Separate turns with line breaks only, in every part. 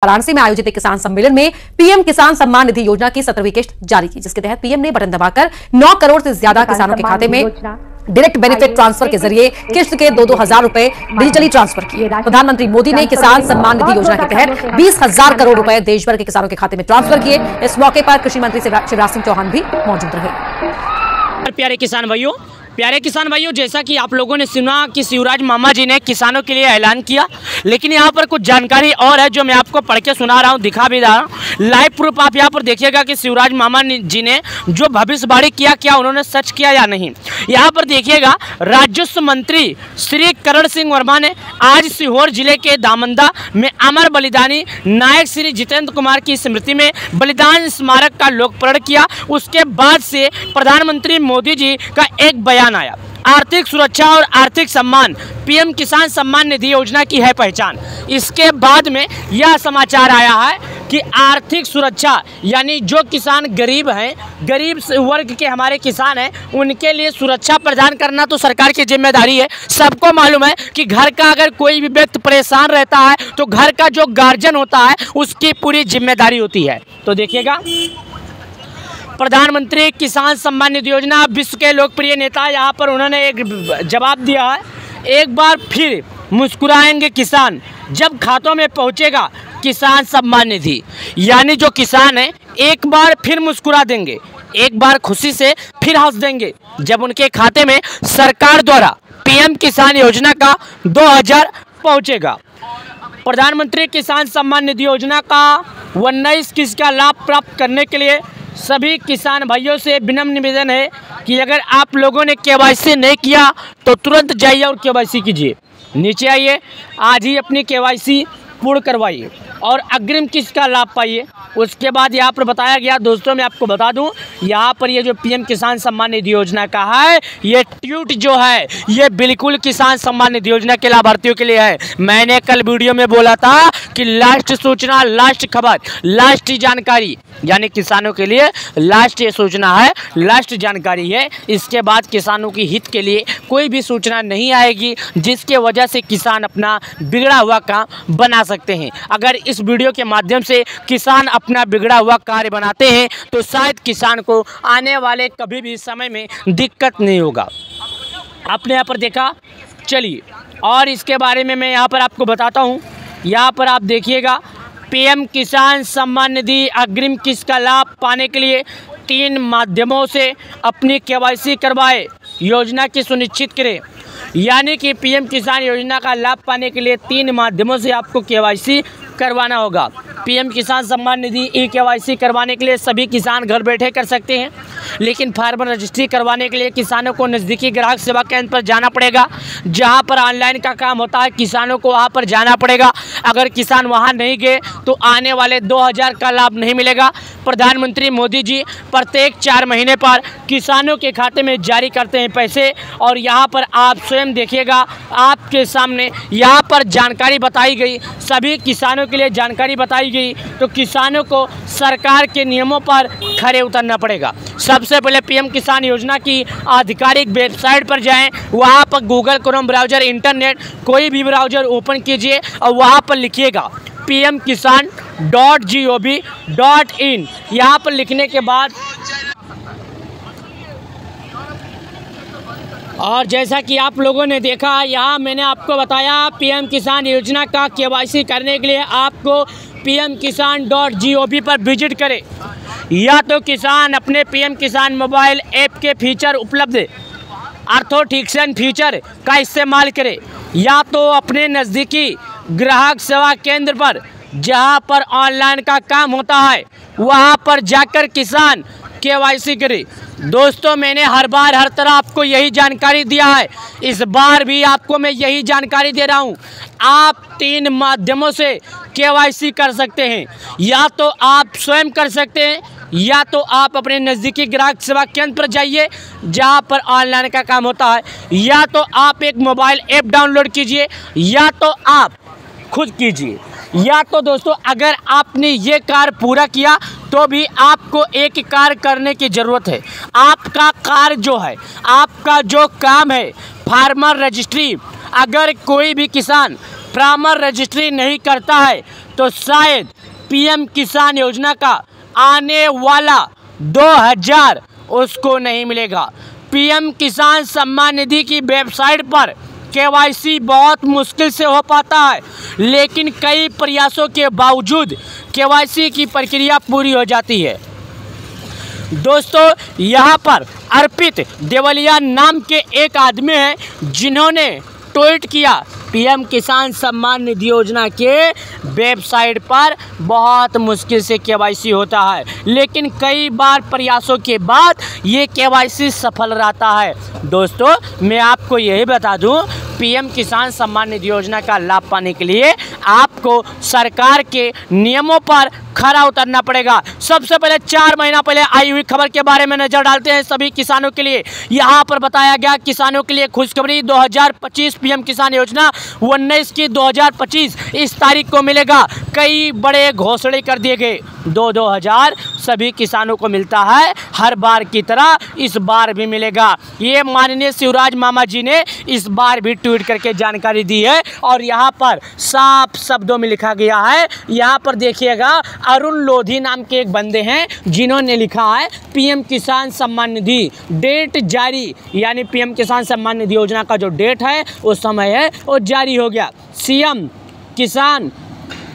वाराणसी में आयोजित एक किसान सम्मेलन में पीएम किसान सम्मान निधि योजना की 17वीं किस्त जारी की, जिसके तहत पीएम ने बटन दबाकर 9 करोड़ से ज्यादा किसानों के खाते में डायरेक्ट बेनिफिट ट्रांसफर के जरिए किस्त के 2-2 हजार रुपए डिजिटली ट्रांसफर किए। प्रधानमंत्री मोदी ने किसान सम्मान निधि योजना के तहत 20,000 करोड़ रुपए देश भर के किसानों के खाते में ट्रांसफर किए। इस मौके पर कृषि मंत्री शिवराज सिंह चौहान भी मौजूद रहे।
प्यारे किसान भाइयों, जैसा कि आप लोगों ने सुना कि शिवराज मामा जी ने किसानों के लिए ऐलान किया, लेकिन यहाँ पर कुछ जानकारी और है जो मैं आपको पढ़ के सुना रहा हूँ, दिखा भी रहा हूँ। लाइव प्रूफ आप यहाँ पर देखिएगा कि शिवराज मामा जी ने जो भविष्यवाणी किया, क्या उन्होंने सच किया या नहीं। यहाँ पर देखिएगा, राजस्व मंत्री श्री करण सिंह वर्मा ने आज सीहोर जिले के दामंदा में अमर बलिदानी नायक श्री जितेंद्र कुमार की स्मृति में बलिदान स्मारक का लोकार्पण किया। उसके बाद से प्रधानमंत्री मोदी जी का एक बयान आया, आर्थिक सुरक्षा और आर्थिक सम्मान, पीएम किसान सम्मान निधि योजना की है पहचान। इसके बाद में यह समाचार आया है कि आर्थिक सुरक्षा यानी जो किसान गरीब हैं, गरीब वर्ग के हमारे किसान हैं, उनके लिए सुरक्षा प्रदान करना तो सरकार की जिम्मेदारी है। सबको मालूम है कि घर का अगर कोई भी व्यक्ति परेशान रहता है तो घर का जो गार्जियन होता है उसकी पूरी जिम्मेदारी होती है। तो देखिएगा, प्रधानमंत्री किसान सम्मान निधि योजना, विश्व के लोकप्रिय नेता यहाँ पर उन्होंने एक जवाब दिया है, एक बार फिर मुस्कुराएंगे किसान जब खातों में पहुँचेगा किसान सम्मान निधि। यानी जो किसान है एक बार फिर मुस्कुरा देंगे, एक बार खुशी से फिर हंस देंगे जब उनके खाते में सरकार द्वारा पीएम किसान योजना का 2000 पहुँचेगा। प्रधानमंत्री किसान सम्मान निधि योजना का 19 किस्त का लाभ प्राप्त करने के लिए सभी किसान भाइयों से विनम्र निवेदन है कि अगर आप लोगों ने केवाईसी नहीं किया तो तुरंत जाइए और केवाईसी कीजिए। नीचे आइए, आज ही अपनी केवाईसी पूर्ण करवाइए और अग्रिम किस्त का लाभ पाइए। उसके बाद यहाँ पर बताया गया, दोस्तों मैं आपको बता दूं, यहाँ पर ये जो पीएम किसान सम्मान निधि योजना का है, ये ट्वीट जो है ये बिल्कुल किसान सम्मान निधि योजना के लाभार्थियों के लिए है। मैंने कल वीडियो में बोला था कि लास्ट सूचना, लास्ट खबर, लास्ट जानकारी, यानी किसानों के लिए लास्ट ये सूचना है, लास्ट जानकारी है। इसके बाद किसानों की हित के लिए कोई भी सूचना नहीं आएगी जिसके वजह से किसान अपना बिगड़ा हुआ काम बना सकते हैं। अगर इस वीडियो के माध्यम से किसान अपना बिगड़ा हुआ कार्य बनाते हैं तो शायद किसान को आने वाले कभी भी समय में दिक्कत नहीं होगा। आपने यहाँ पर देखा, चलिए और इसके बारे में मैं यहाँ पर आपको बताता हूँ। यहाँ पर आप देखिएगा, पीएम किसान सम्मान निधि अग्रिम किस्त का लाभ पाने के लिए 3 माध्यमों से अपनी केवाईसी करवाए, योजना की सुनिश्चित करें। यानी कि पीएम किसान योजना का लाभ पाने के लिए 3 माध्यमों से आपको केवाईसी करवाना होगा। पीएम किसान सम्मान निधि केवाईसी करवाने के लिए सभी किसान घर बैठे कर सकते हैं, लेकिन फार्मर रजिस्ट्री करवाने के लिए किसानों को नज़दीकी ग्राहक सेवा केंद्र पर जाना पड़ेगा। जहां पर ऑनलाइन का काम होता है, किसानों को वहां पर जाना पड़ेगा। अगर किसान वहां नहीं गए तो आने वाले 2000 का लाभ नहीं मिलेगा। प्रधानमंत्री मोदी जी प्रत्येक 4 महीने पर किसानों के खाते में जारी करते हैं पैसे, और यहाँ पर आप स्वयं देखिएगा, आपके सामने यहाँ पर जानकारी बताई गई, सभी किसानों के लिए जानकारी बताई गई। तो किसानों को सरकार के नियमों पर खरे उतरना पड़ेगा। सबसे पहले पीएम किसान योजना की आधिकारिक वेबसाइट पर जाएं, वहां पर गूगल क्रोम ब्राउज़र, इंटरनेट कोई भी ब्राउज़र ओपन कीजिए और वहां पर लिखिएगा pmkisan.gov.in। यहाँ पर लिखने के बाद, और जैसा कि आप लोगों ने देखा, यहाँ मैंने आपको बताया पीएम किसान योजना का केवाईसी करने के लिए आपको pmkisan.gov पर विजिट करें, या तो किसान अपने पीएम किसान मोबाइल ऐप के फीचर उपलब्ध ऑथेंटिकेशन फीचर का इस्तेमाल करें, या तो अपने नज़दीकी ग्राहक सेवा केंद्र पर जहां पर ऑनलाइन का काम होता है वहां पर जाकर किसान केवाईसी करे। दोस्तों, मैंने हर बार हर तरह आपको यही जानकारी दिया है, इस बार भी आपको मैं यही जानकारी दे रहा हूं। आप 3 माध्यमों से केवाईसी कर सकते हैं, या तो आप स्वयं कर सकते हैं, या तो आप अपने नज़दीकी ग्राहक सेवा केंद्र पर जाइए जहां पर ऑनलाइन का काम होता है, या तो आप एक मोबाइल ऐप डाउनलोड कीजिए, या तो आप खुद कीजिए। या तो दोस्तों, अगर आपने ये कार्य पूरा किया तो भी आपको एक कार्य करने की ज़रूरत है। आपका कार्य जो है, आपका जो काम है फार्मर रजिस्ट्री, अगर कोई भी किसान फार्मर रजिस्ट्री नहीं करता है तो शायद पीएम किसान योजना का आने वाला 2000 उसको नहीं मिलेगा। पीएम किसान सम्मान निधि की वेबसाइट पर केवाईसी बहुत मुश्किल से हो पाता है, लेकिन कई प्रयासों के बावजूद केवाईसी की प्रक्रिया पूरी हो जाती है। दोस्तों, यहाँ पर अर्पित देवलिया नाम के एक आदमी हैं जिन्होंने ट्वीट किया पीएम किसान सम्मान निधि योजना के वेबसाइट पर बहुत मुश्किल से केवाईसी होता है, लेकिन कई बार प्रयासों के बाद ये केवाईसी सफल रहता है। दोस्तों, मैं आपको यही बता दूं, पीएम किसान सम्मान निधि योजना का लाभ पाने के लिए आपको सरकार के नियमों पर खरा उतरना पड़ेगा। सबसे पहले 4 महीना पहले आई हुई खबर के बारे में नजर डालते हैं सभी किसानों के लिए। यहाँ पर बताया गया किसानों के लिए खुशखबरी, 2025 पीएम किसान योजना 19 की 2025 इस तारीख को मिलेगा। कई बड़े घोषणे कर दिए गए। 2-2000 सभी किसानों को मिलता है, हर बार की तरह इस बार भी मिलेगा। ये माननीय शिवराज मामा जी ने इस बार भी ट्वीट करके जानकारी दी है और यहाँ पर साफ शब्दों में लिखा गया है। यहाँ पर देखिएगा, अरुण लोधी नाम के एक बंदे हैं जिन्होंने लिखा है पीएम किसान सम्मान निधि डेट जारी, यानी पीएम किसान सम्मान निधि योजना का जो डेट है वो समय है वो जारी हो गया। सीएम किसान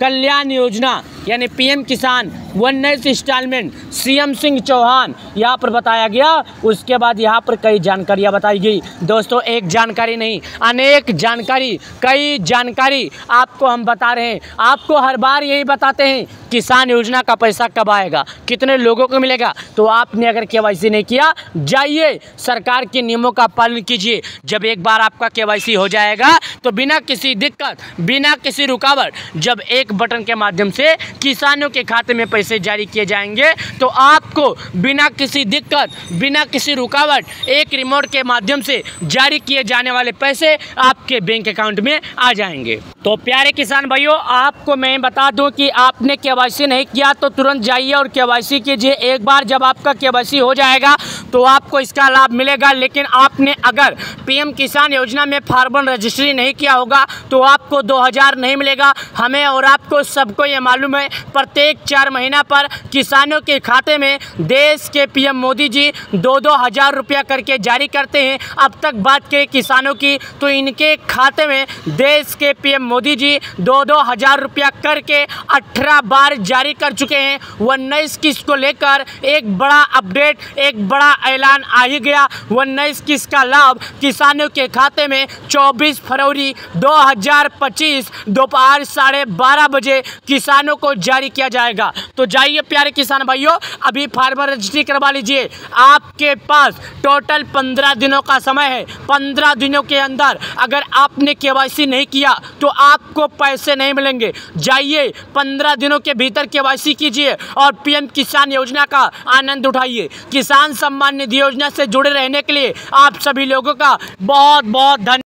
कल्याण योजना यानी पीएम किसान 19 इंस्टॉलमेंट सीएम सिंह चौहान यहाँ पर बताया गया। उसके बाद यहाँ पर कई जानकारियाँ बताई गई। दोस्तों, एक जानकारी नहीं, अनेक जानकारी, कई जानकारी आपको हम बता रहे हैं। आपको हर बार यही बताते हैं किसान योजना का पैसा कब आएगा, कितने लोगों को मिलेगा। तो आपने अगर केवाईसी नहीं किया, जाइए सरकार के नियमों का पालन कीजिए। जब एक बार आपका केवाईसी हो जाएगा तो बिना किसी दिक्कत, बिना किसी रुकावट, जब एक बटन के माध्यम से किसानों के खाते में पैसे जारी किए जाएंगे तो आपको बिना किसी दिक्कत, बिना किसी रुकावट एक रिमोट के माध्यम से जारी किए जाने वाले पैसे आपके बैंक अकाउंट में आ जाएंगे। तो प्यारे किसान भाइयों, आपको मैं बता दूं कि आपने केवाईसी नहीं किया तो तुरंत जाइए और केवाईसी कीजिए। एक बार जब आपका केवाईसी हो जाएगा तो आपको इसका लाभ मिलेगा। लेकिन आपने अगर पीएम किसान योजना में फार्मर रजिस्ट्री नहीं किया होगा तो आपको 2000 नहीं मिलेगा। हमें और आपको सबको ये मालूम है, प्रत्येक 4 महीना पर किसानों के खाते में देश के पीएम मोदी जी 2-2 हज़ार रुपया करके जारी करते हैं। अब तक बात करें किसानों की तो इनके खाते में देश के पीएम मोदी जी 2-2 हज़ार रुपया करके 18 बार जारी कर चुके हैं। 19 किस्त को लेकर एक बड़ा अपडेट, एक बड़ा ऐलान आ ही गया। 19 किस्त का लाभ किसानों के खाते में 24 फरवरी 2025 दोपहर 12:30 बजे किसानों को जारी किया जाएगा। तो जाइए प्यारे किसान भाइयों, अभी फार्मर रजिस्ट्री करवा लीजिए। आपके पास टोटल 15 दिनों का समय है। 15 दिनों के अंदर अगर आपने केवाईसी नहीं किया तो आपको पैसे नहीं मिलेंगे। जाइए 15 दिनों के भीतर केवाईसी कीजिए और पीएम किसान योजना का आनंद उठाइए। किसान सम्मान निधि योजना से जुड़े रहने के लिए आप सभी लोगों का बहुत बहुत धन्यवाद।